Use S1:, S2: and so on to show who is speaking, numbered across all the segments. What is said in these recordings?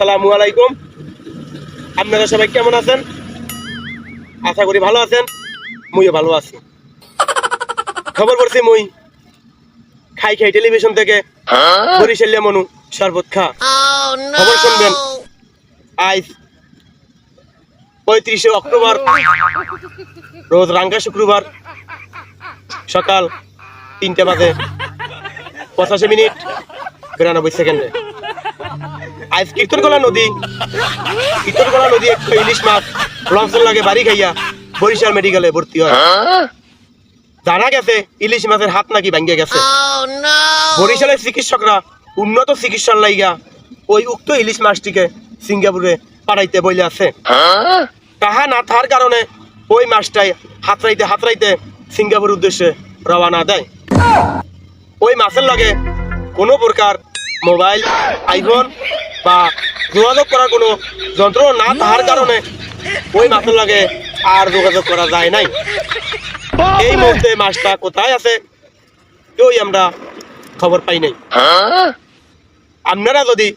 S1: আসসালামু আলাইকুম। আপনারা সবাই কেমন আছেন? আশা করি ভালো আছেন। মুইও ভালো আছি। খবর পড়ছি মুই খাই খাই টেলিভিশন থেকে বরিশালিয়া মনু শরবত খা খবর শুনবেন। আজ 35শে অক্টোবর, রোজ রাঙ্গা শুক্রবার, সকাল 3টা বাজে 85 মিনিট 92 সেকেন্ডে। আজ কীর্তনকলা নদী একটু ইলিশ মাছ লঞ্চন লাগে বাড়ি খাইয়া বরিশাল মেডিকেলে ভর্তি হয়। জানা গেছে ইলিশ মাছের হাত নাকি ভাঙ্গে গেছে। বরিশালের চিকিৎসকরা উন্নত চিকিৎসার লাইগা ওই উক্ত ইলিশ মাছটিকে সিঙ্গাপুরে পাঠাইতে বলে আছে। তাহা না থাকার কারণে ওই মাছটাই হাতরাইতে সিঙ্গাপুর উদ্দেশ্যে রওনা দেয়। ওই মাছের লগে কোনো প্রকার মোবাইল, আইফোন বা যোগাযোগ করার কোনো যন্ত্র না থাকার কারণে ওই মাছের লগে আর যোগাযোগ করা যায় নাই। এই মুহূর্তে মাছটা কোথায় আছে কেউই আমরা খবর পাই নাই। আপনারা যদি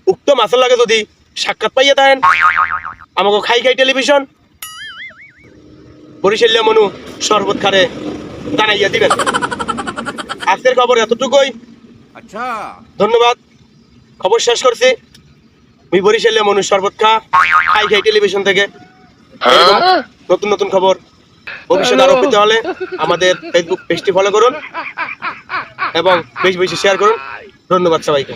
S1: উক্ত মাছের লগে যদি সাক্ষাৎ পাইয়া থাকেন, আমাকে খাই খাই টেলিভিশন বরিশালিয়া মনু শরবত খারে জানাইয়া দিবেন। আজকের খবর এতটুকুই।
S2: আচ্ছা,
S1: ধন্যবাদ। খবর শেষ করছি। আমি বরিশালিয়া মনু শরবত খাই খাই টেলিভিশন থেকে। এরকম নতুন নতুন খবর ভবিষ্যতে আরো পেতে হলে আমাদের ফেসবুক পেজটি ফলো করুন এবং বেশি বেশি শেয়ার করুন। ধন্যবাদ সবাইকে।